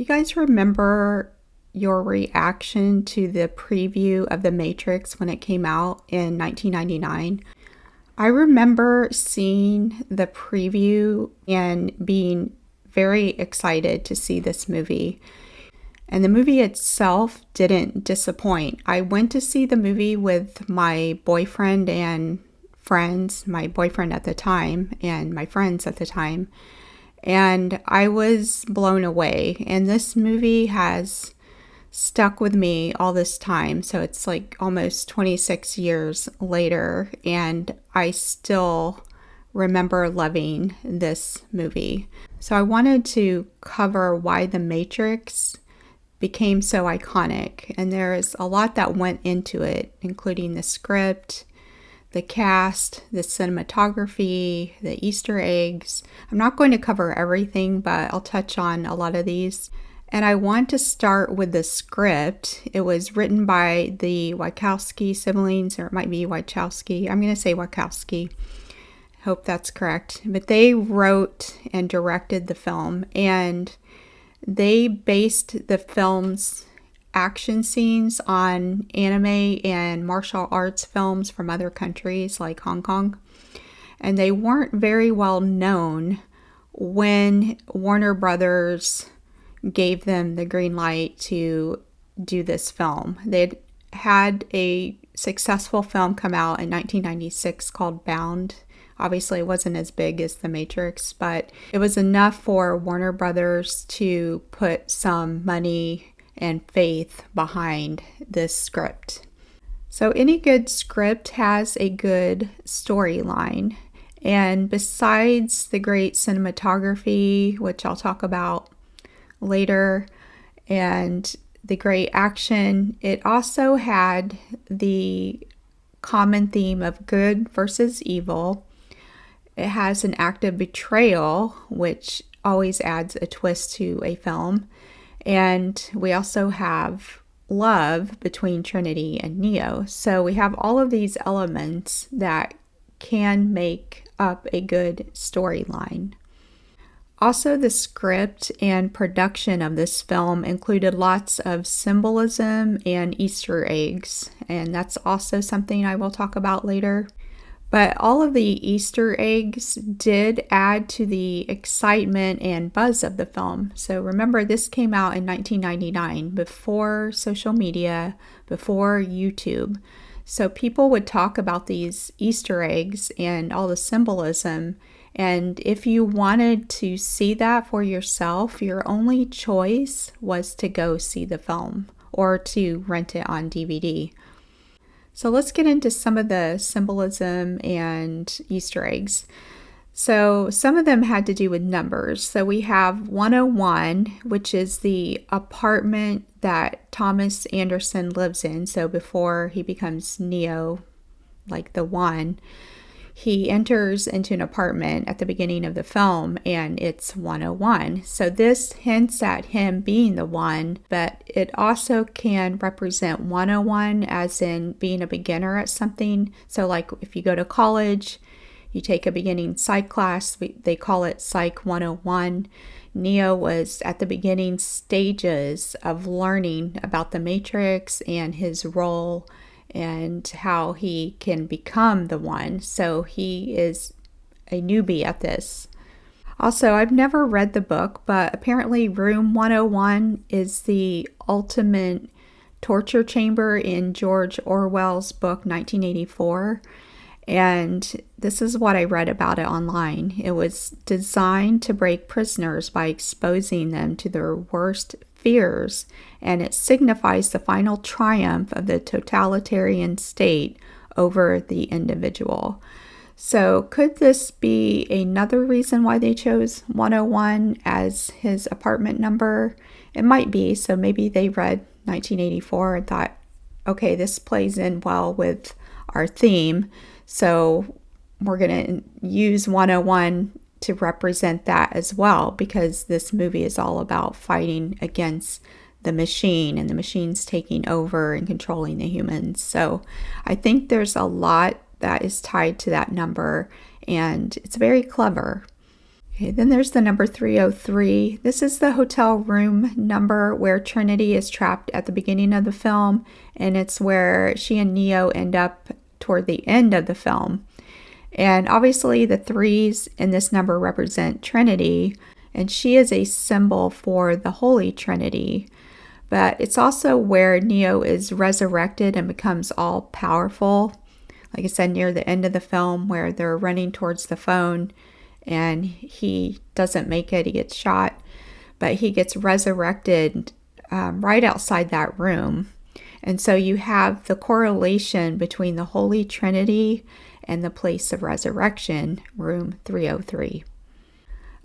Do you guys remember your reaction to the preview of The Matrix when it came out in 1999? I remember seeing the preview and being very excited to see this movie. And the movie itself didn't disappoint. I went to see the movie with my boyfriend and friends, my boyfriend at the time and my friends at the time. And I was blown away. And this movie has stuck with me all this time. So it's like almost 26 years later. And I still remember loving this movie. So I wanted to cover why The Matrix became so iconic. And there's a lot that went into it, including the script, the cast, the cinematography, the Easter eggs. I'm not going to cover everything, but I'll touch on a lot of these. And I want to start with the script. It was written by the Wachowski siblings, or it might be Wachowski. I'm going to say Wachowski. Hope that's correct. But they wrote and directed the film, and they based the film's action scenes on anime and martial arts films from other countries like Hong Kong. And they weren't very well known when Warner Brothers gave them the green light to do this film. They'd had a successful film come out in 1996 called Bound. Obviously, it wasn't as big as The Matrix, but it was enough for Warner Brothers to put some money and faith behind this script. So any good script has a good storyline. And besides the great cinematography, which I'll talk about later, and the great action, it also had the common theme of good versus evil. It has an act of betrayal, which always adds a twist to a film. And we also have love between Trinity and Neo. So we have all of these elements that can make up a good storyline. Also, the script and production of this film included lots of symbolism and Easter eggs. And that's also something I will talk about later. But all of the Easter eggs did add to the excitement and buzz of the film. So remember, this came out in 1999, before social media, before YouTube. So people would talk about these Easter eggs and all the symbolism. And if you wanted to see that for yourself, your only choice was to go see the film or to rent it on DVD. So let's get into some of the symbolism and Easter eggs. So some of them had to do with numbers. So we have 101, which is the apartment that Thomas Anderson lives in. So before he becomes Neo, like the one, he enters into an apartment at the beginning of the film, and it's 101. So this hints at him being the one, but it also can represent 101 as in being a beginner at something. So like if you go to college, you take a beginning psych class, they call it Psych 101. Neo was at the beginning stages of learning about the Matrix and his role and how he can become the one. So he is a newbie at this. Also, I've never read the book, but apparently Room 101 is the ultimate torture chamber in George Orwell's book 1984. And this is what I read about it online. It was designed to break prisoners by exposing them to their worst fears, and it signifies the final triumph of the totalitarian state over the individual. So could this be another reason why they chose 101 as his apartment number? It might be. So maybe they read 1984 and thought, okay, this plays in well with our theme, so we're going to use 101 to represent that as well, because this movie is all about fighting against the machine and the machine's taking over and controlling the humans. So I think there's a lot that is tied to that number, and it's very clever. Okay, then there's the number 303. This is the hotel room number where Trinity is trapped at the beginning of the film, and it's where she and Neo end up toward the end of the film. And obviously the threes in this number represent Trinity, and she is a symbol for the Holy Trinity. But it's also where Neo is resurrected and becomes all powerful. Like I said, near the end of the film where they're running towards the phone and he doesn't make it, he gets shot, but he gets resurrected right outside that room. And so you have the correlation between the Holy Trinity and the place of resurrection, room 303.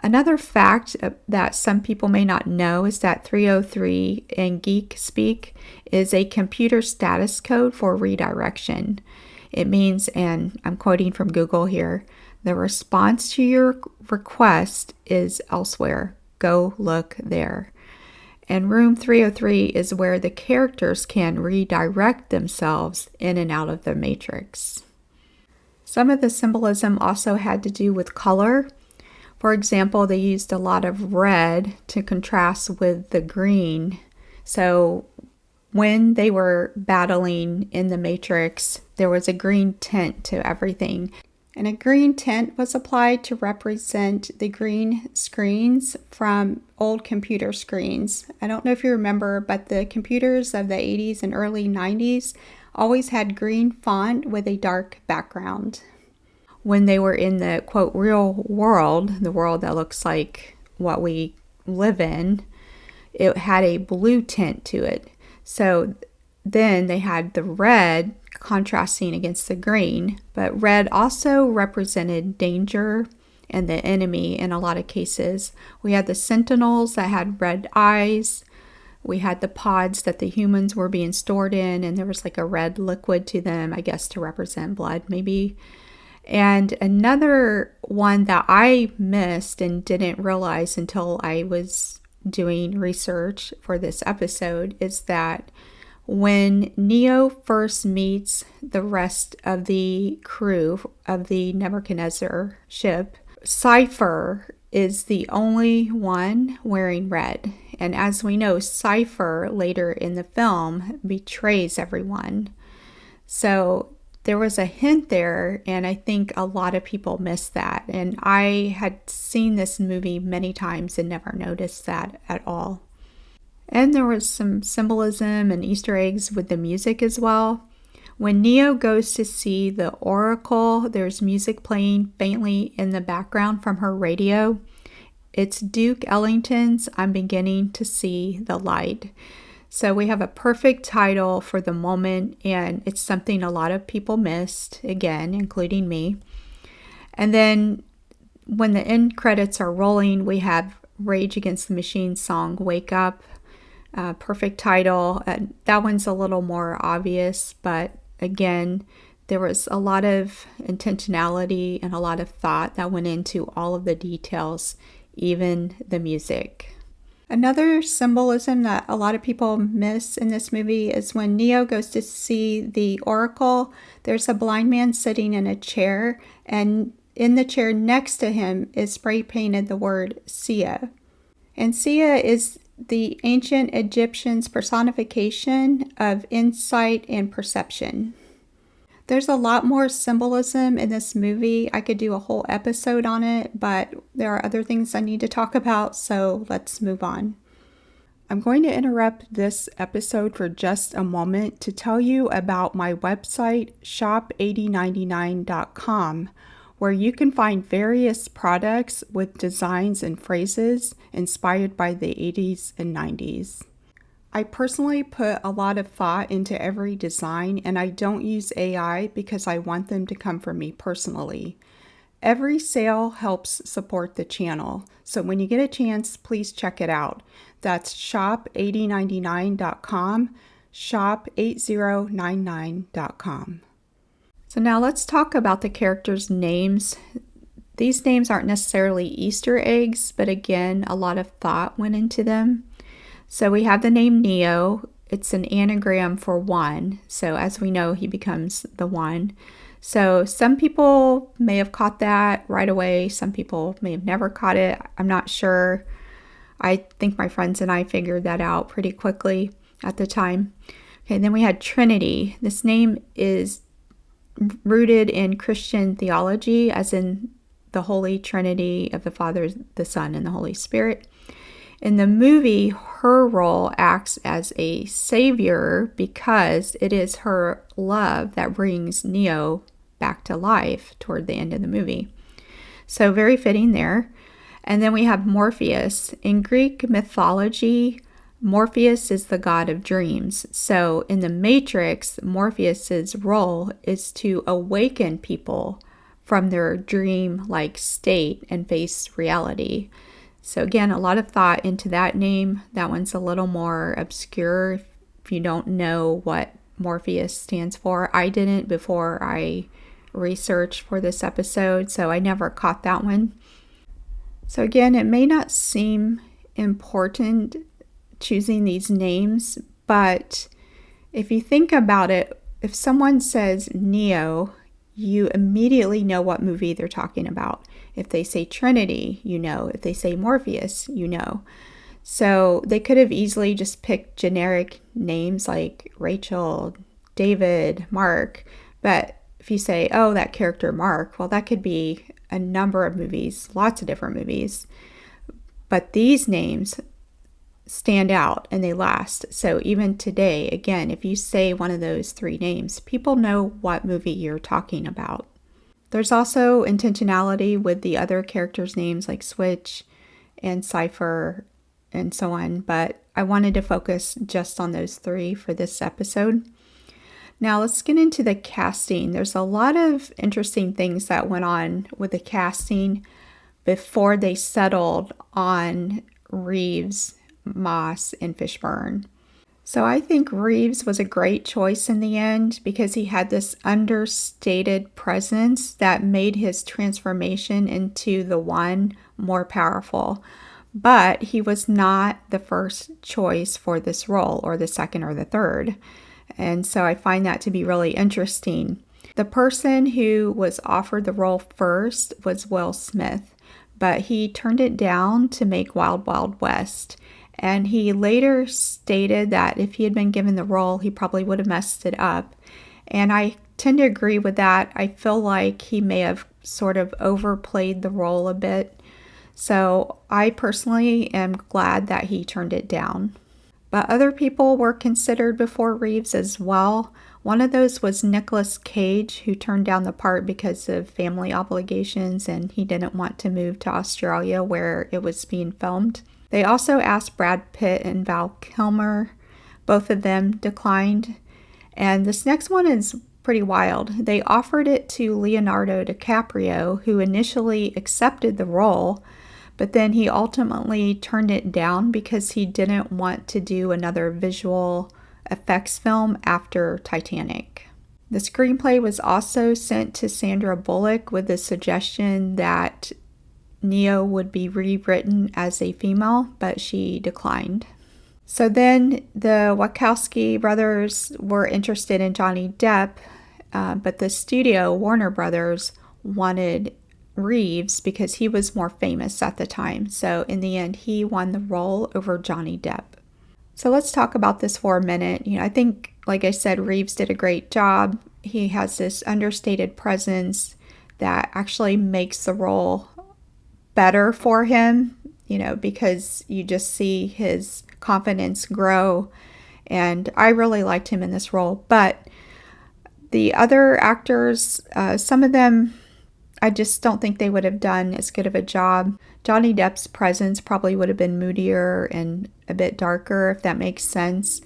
Another fact that some people may not know is that 303 in geek speak is a computer status code for redirection. It means, and I'm quoting from Google here, the response to your request is elsewhere. Go look there. And room 303 is where the characters can redirect themselves in and out of the matrix. Some of the symbolism also had to do with color. For example, they used a lot of red to contrast with the green. So when they were battling in the Matrix, there was a green tint to everything. And a green tint was applied to represent the green screens from old computer screens. I don't know if you remember, but the computers of the 80s and early 90s always had green font with a dark background. When they were in the, quote, real world, the world that looks like what we live in, it had a blue tint to it. So then they had the red contrasting against the green, but red also represented danger and the enemy in a lot of cases. We had the sentinels that had red eyes. We had the pods that the humans were being stored in, and there was like a red liquid to them, I guess to represent blood maybe. And another one that I missed and didn't realize until I was doing research for this episode is that when Neo first meets the rest of the crew of the Nebuchadnezzar ship, Cypher is the only one wearing red. And as we know, Cypher later in the film betrays everyone. So there was a hint there, and I think a lot of people missed that. And I had seen this movie many times and never noticed that at all. And there was some symbolism and Easter eggs with the music as well. When Neo goes to see the Oracle, there's music playing faintly in the background from her radio. It's Duke Ellington's I'm Beginning to See the Light. So we have a perfect title for the moment, and it's something a lot of people missed, again, including me. And then when the end credits are rolling, we have Rage Against the Machine song, Wake Up. Perfect title. That one's a little more obvious, but again, there was a lot of intentionality and a lot of thought that went into all of the details, even the music. Another symbolism that a lot of people miss in this movie is when Neo goes to see the Oracle, there's a blind man sitting in a chair, and in the chair next to him is spray painted the word Sia. And Sia is the ancient Egyptians' personification of insight and perception. There's a lot more symbolism in this movie. I could do a whole episode on it, but there are other things I need to talk about, so let's move on. I'm going to interrupt this episode for just a moment to tell you about my website, shop8099.com, where you can find various products with designs and phrases inspired by the 80s and 90s. I personally put a lot of thought into every design, and I don't use AI because I want them to come from me personally. Every sale helps support the channel, so when you get a chance, please check it out. That's shop8099.com, shop8099.com. So now let's talk about the characters' names. These names aren't necessarily Easter eggs, but again, a lot of thought went into them. So we have the name Neo. It's an anagram for one. So as we know, he becomes the one. So some people may have caught that right away. Some people may have never caught it. I'm not sure. I think my friends and I figured that out pretty quickly at the time. Okay, and then we had Trinity. This name is rooted in Christian theology, as in the Holy Trinity of the Father, the Son, and the Holy Spirit. In the movie, her role acts as a savior because it is her love that brings Neo back to life toward the end of the movie. So very fitting there. And then we have Morpheus. In Greek mythology, Morpheus is the god of dreams. So in the Matrix, Morpheus's role is to awaken people from their dream-like state and face reality. So again, a lot of thought into that name. That one's a little more obscure if you don't know what Morpheus stands for. I didn't before I researched for this episode, so I never caught that one. So again, it may not seem important choosing these names, but if you think about it, if someone says Neo, you immediately know what movie they're talking about. If they say Trinity, you know. If they say Morpheus, you know. So they could have easily just picked generic names like Rachel, David, Mark. But if you say, oh, that character Mark, well, that could be a number of movies, lots of different movies. But these names stand out and they last. So even today, again, if you say one of those three names, people know what movie you're talking about. There's also intentionality with the other characters' names like Switch and Cypher and so on, but I wanted to focus just on those three for this episode. Now let's get into the casting. There's a lot of interesting things that went on with the casting before they settled on Reeves, Moss, and Fishburne. So I think Reeves was a great choice in the end because he had this understated presence that made his transformation into the One more powerful. But he was not the first choice for this role, or the second or the third. And so I find that to be really interesting. The person who was offered the role first was Will Smith, but he turned it down to make Wild Wild West. And he later stated that if he had been given the role, he probably would have messed it up. And I tend to agree with that. I feel like he may have sort of overplayed the role a bit. So I personally am glad that he turned it down. But other people were considered before Reeves as well. One of those was Nicolas Cage, who turned down the part because of family obligations and he didn't want to move to Australia where it was being filmed. They also asked Brad Pitt and Val Kilmer. Both of them declined. And this next one is pretty wild. They offered it to Leonardo DiCaprio, who initially accepted the role, but then he ultimately turned it down because he didn't want to do another visual effects film after Titanic. The screenplay was also sent to Sandra Bullock with the suggestion that Neo would be rewritten as a female, but she declined. So then the Wachowski brothers were interested in Johnny Depp, but the studio, Warner Brothers, wanted Reeves because he was more famous at the time. So in the end, he won the role over Johnny Depp. So let's talk about this for a minute. I think, like I said, Reeves did a great job. He has this understated presence that actually makes the role better for him, because you just see his confidence grow. And I really liked him in this role. But the other actors, some of them, I just don't think they would have done as good of a job. Johnny Depp's presence probably would have been moodier and a bit darker, if that makes sense.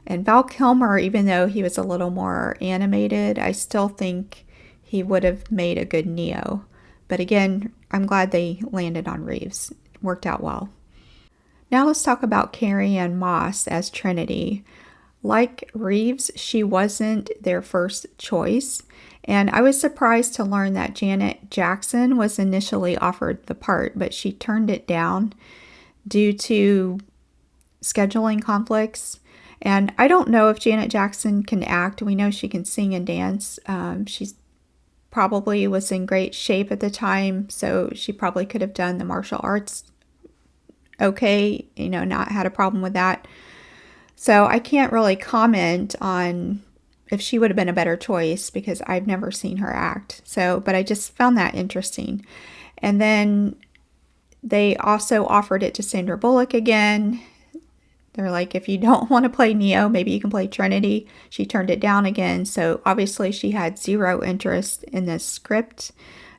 And Val Kilmer, even though he was a little more animated, I still think he would have made a good Neo. But again, I'm glad they landed on Reeves. It worked out well. Now let's talk about Carrie-Anne Moss as Trinity. Like Reeves, she wasn't their first choice. And I was surprised to learn that Janet Jackson was initially offered the part, but she turned it down due to scheduling conflicts. And I don't know if Janet Jackson can act. We know she can sing and dance. She's probably was in great shape at the time, so she probably could have done the martial arts okay, not had a problem with that. So I can't really comment on if she would have been a better choice because I've never seen her act. So, but I just found that interesting. And then they also offered it to Sandra Bullock again. They're like, if you don't want to play Neo, maybe you can play Trinity. She turned it down again. So obviously she had zero interest in this script.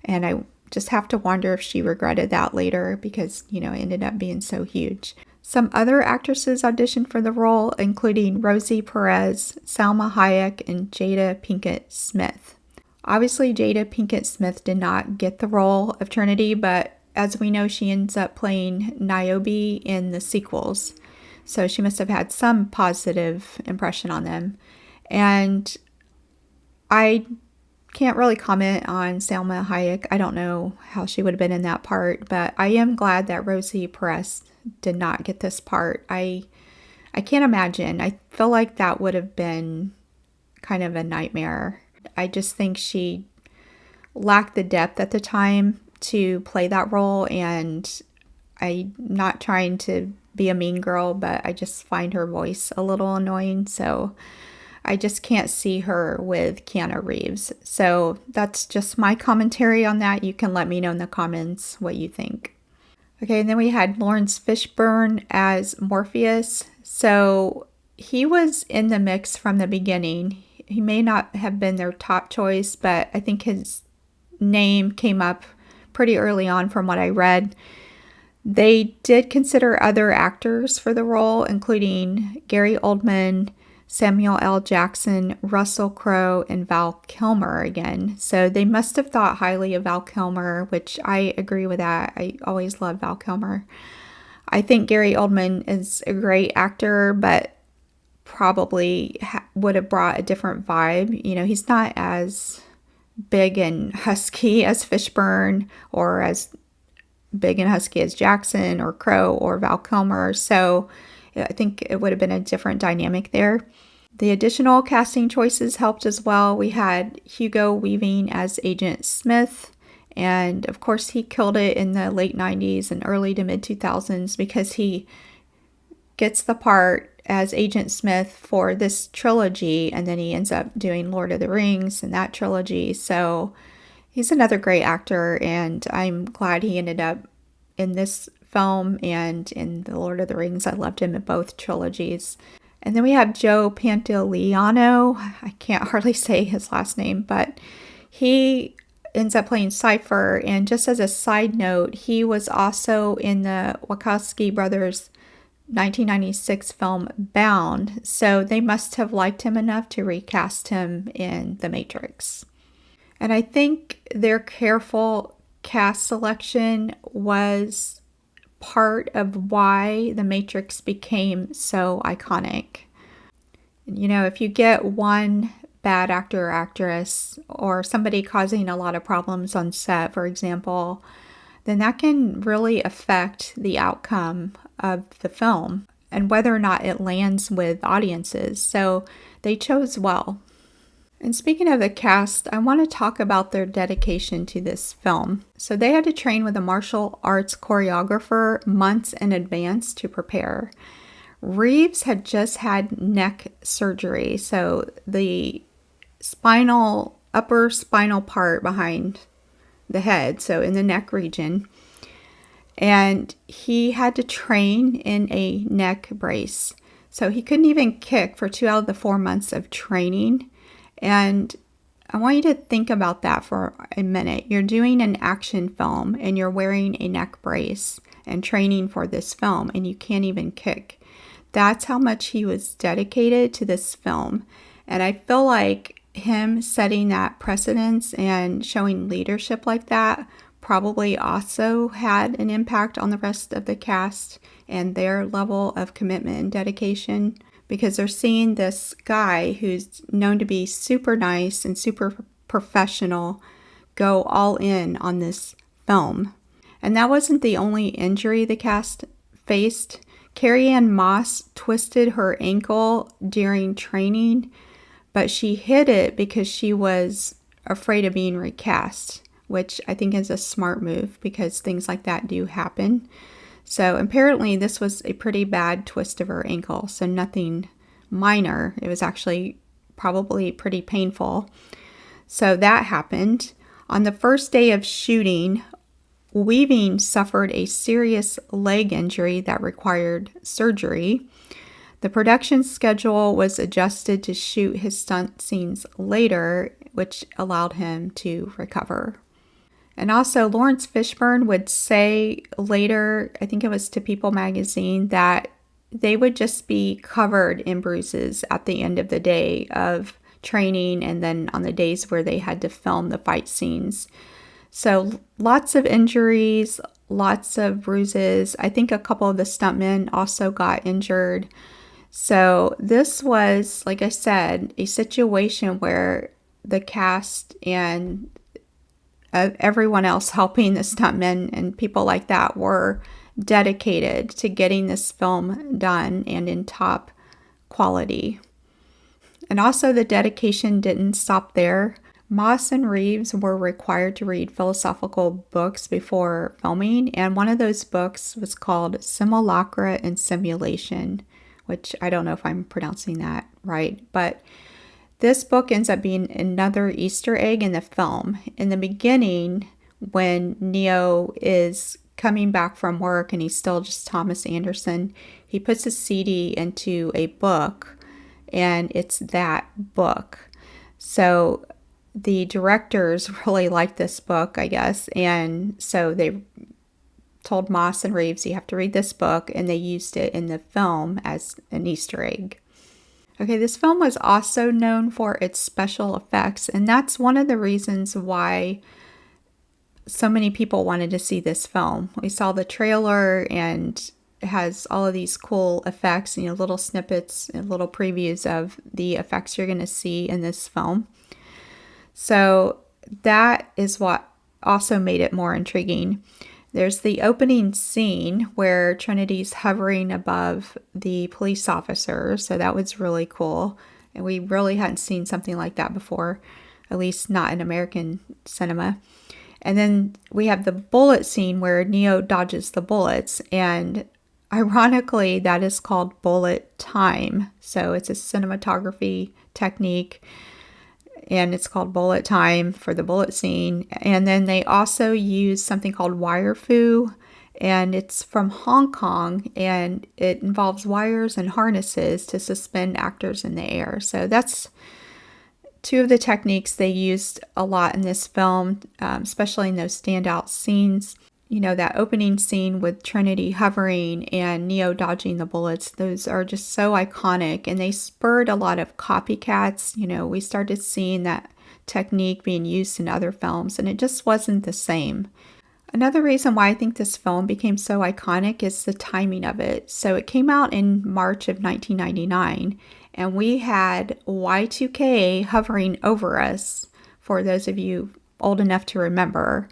And I just have to wonder if she regretted that later because, it ended up being so huge. Some other actresses auditioned for the role, including Rosie Perez, Salma Hayek, and Jada Pinkett Smith. Obviously, Jada Pinkett Smith did not get the role of Trinity, but as we know, she ends up playing Niobe in the sequels. So she must have had some positive impression on them. And I can't really comment on Salma Hayek. I don't know how she would have been in that part, but I am glad that Rosie Perez did not get this part. I can't imagine. I feel like that would have been kind of a nightmare. I just think she lacked the depth at the time to play that role, and I'm not trying to be a mean girl, but I just find her voice a little annoying, so I just can't see her with Keanu Reeves. So that's just my commentary on that. You can let me know in the comments what you think. Okay, and then we had Lawrence Fishburne as Morpheus. So he was in the mix from the beginning. He may not have been their top choice, but I think his name came up pretty early on from what I read. They did consider other actors for the role, including Gary Oldman, Samuel L. Jackson, Russell Crowe, and Val Kilmer again. So they must have thought highly of Val Kilmer, which I agree with that. I always love Val Kilmer. I think Gary Oldman is a great actor, but probably would have brought a different vibe. He's not as big and husky as Fishburne or as big and husky as Jackson or Crowe or Val Kilmer. So I think it would have been a different dynamic there. The additional casting choices helped as well. We had Hugo Weaving as Agent Smith. And of course, he killed it in the late 90s and early to mid 2000s because he gets the part as Agent Smith for this trilogy. And then he ends up doing Lord of the Rings in that trilogy. So he's another great actor. And I'm glad he ended up in this film and in the Lord of the Rings. I loved him in both trilogies. And then we have Joe Pantoliano. I can't hardly say his last name, but he ends up playing Cypher. And just as a side note, he was also in the Wachowski brothers' 1996 film Bound. So they must have liked him enough to recast him in The Matrix. And I think their careful cast selection was part of why The Matrix became so iconic. If you get one bad actor or actress or somebody causing a lot of problems on set, for example, then that can really affect the outcome of the film and whether or not it lands with audiences. So they chose well. And speaking of the cast, I want to talk about their dedication to this film. So they had to train with a martial arts choreographer months in advance to prepare. Reeves had just had neck surgery, so the upper spinal part behind the head, so in the neck region, and he had to train in a neck brace. So he couldn't even kick for 2 out of the 4 months of training. And I want you to think about that for a minute. You're doing an action film and you're wearing a neck brace and training for this film and you can't even kick. That's how much he was dedicated to this film. And I feel like him setting that precedence and showing leadership like that probably also had an impact on the rest of the cast and their level of commitment and dedication. Because they're seeing this guy who's known to be super nice and super professional go all in on this film. And that wasn't the only injury the cast faced. Carrie-Anne Moss twisted her ankle during training, but she hid it because she was afraid of being recast, which I think is a smart move because things like that do happen. So apparently this was a pretty bad twist of her ankle, so nothing minor. It was actually probably pretty painful. So that happened. On the first day of shooting, Weaving suffered a serious leg injury that required surgery. The production schedule was adjusted to shoot his stunt scenes later, which allowed him to recover. And also, Lawrence Fishburne would say later, I think it was to People magazine, that they would just be covered in bruises at the end of the day of training and then on the days where they had to film the fight scenes. So lots of injuries, lots of bruises. I think a couple of the stuntmen also got injured. So this was, like I said, a situation where the cast and everyone else helping the stuntmen and people like that were dedicated to getting this film done and in top quality. And also the dedication didn't stop there. Moss and Reeves were required to read philosophical books before filming, and one of those books was called Simulacra and Simulation, which I don't know if I'm pronouncing that right, but this book ends up being another Easter egg in the film. In the beginning, when Neo is coming back from work and he's still just Thomas Anderson, he puts a CD into a book, and it's that book. So the directors really liked this book, I guess, and so they told Moss and Reeves, you have to read this book, and they used it in the film as an Easter egg. Okay, this film was also known for its special effects, and that's one of the reasons why so many people wanted to see this film. We saw the trailer, and it has all of these cool effects, little snippets and little previews of the effects you're going to see in this film. So that is what also made it more intriguing. There's the opening scene where Trinity's hovering above the police officer, so that was really cool. And we really hadn't seen something like that before, at least not in American cinema. And then we have the bullet scene where Neo dodges the bullets, and ironically, that is called bullet time. So it's a cinematography technique, and it's called bullet time for the bullet scene. And then they also use something called wire fu, and it's from Hong Kong, and it involves wires and harnesses to suspend actors in the air. So that's two of the techniques they used a lot in this film, especially in those standout scenes. That opening scene with Trinity hovering and Neo dodging the bullets, those are just so iconic, and they spurred a lot of copycats. We started seeing that technique being used in other films, and it just wasn't the same. Another reason why I think this film became so iconic is the timing of it. So it came out in March of 1999, and we had Y2K hovering over us, for those of you old enough to remember.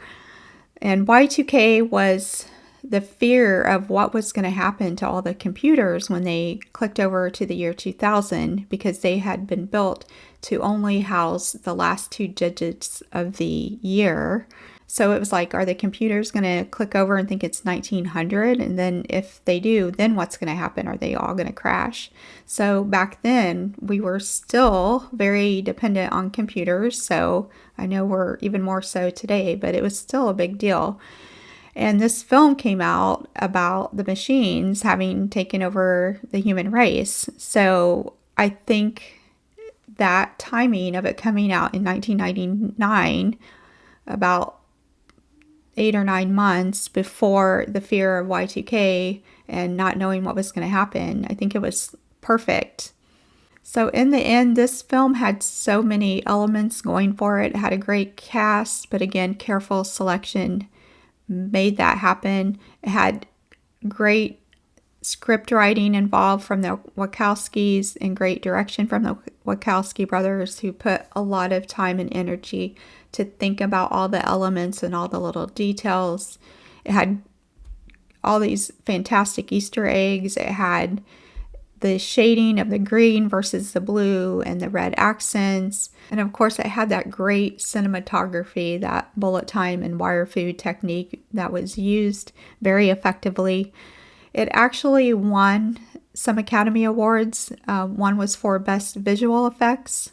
And Y2K was the fear of what was going to happen to all the computers when they clicked over to the year 2000, because they had been built to only house the last two digits of the year. So it was like, are the computers going to click over and think it's 1900? And then if they do, then what's going to happen? Are they all going to crash? So back then, we were still very dependent on computers. So I know we're even more so today, but it was still a big deal. And this film came out about the machines having taken over the human race. So I think that timing of it coming out in 1999, about 8 or 9 months before the fear of Y2K and not knowing what was going to happen, I think it was perfect. So in the end, this film had so many elements going for it. It had a great cast, but again, careful selection made that happen. It had great script writing involved from the Wachowskis and great direction from the Wachowski brothers, who put a lot of time and energy to think about all the elements and all the little details. It had all these fantastic Easter eggs. It had the shading of the green versus the blue and the red accents. And of course, it had that great cinematography, that bullet time and wire food technique that was used very effectively. It actually won some Academy Awards. One was for Best Visual Effects,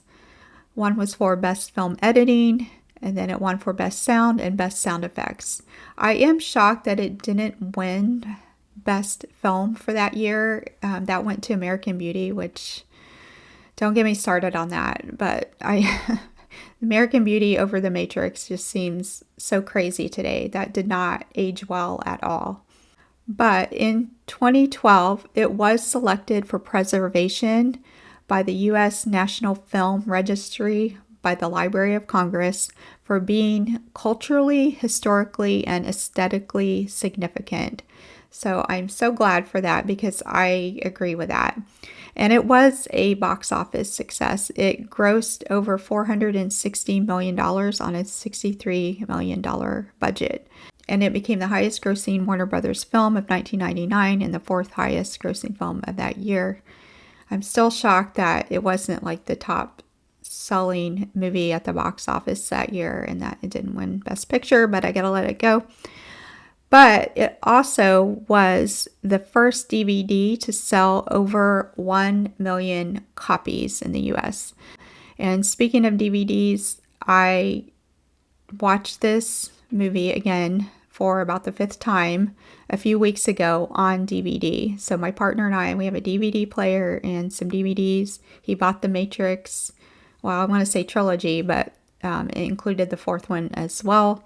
one was for Best Film Editing, and then it won for Best Sound and Best Sound Effects. I am shocked that it didn't win Best Film for that year. That went to American Beauty, which, don't get me started on that, but American Beauty over The Matrix just seems so crazy today. That did not age well at all. But in 2012, it was selected for preservation by the U.S. National Film Registry by the Library of Congress for being culturally, historically, and aesthetically significant. So I'm so glad for that because I agree with that. And it was a box office success. It grossed over $460 million on a $63 million budget. And it became the highest grossing Warner Brothers film of 1999 and the fourth highest grossing film of that year. I'm still shocked that it wasn't like the top selling movie at the box office that year and that it didn't win Best Picture, but I gotta let it go. But it also was the first DVD to sell over 1 million copies in the US. And speaking of DVDs, I watched this movie again for about the 5th time a few weeks ago on DVD. So my partner and I, we have a DVD player and some DVDs. He bought The Matrix. Well, I want to say trilogy, but it included the 4th one as well.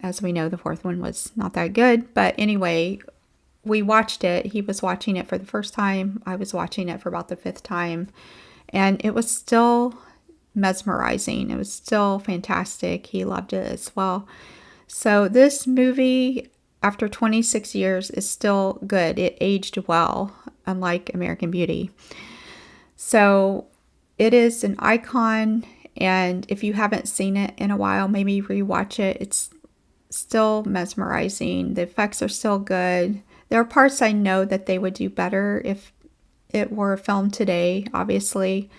As we know, the 4th one was not that good. But anyway, we watched it. He was watching it for the first time. I was watching it for about the 5th time. And it was still mesmerizing. It was still fantastic. He loved it as well. So this movie, after 26 years, is still good. It aged well, unlike American Beauty. So it is an icon, and if you haven't seen it in a while, maybe rewatch it. It's still mesmerizing. The effects are still good. There are parts I know that they would do better if it were filmed today, obviously.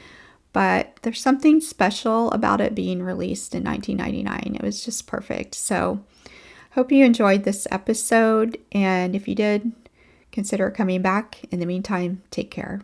But there's something special about it being released in 1999. It was just perfect. So hope you enjoyed this episode. And if you did, consider coming back. In the meantime, take care.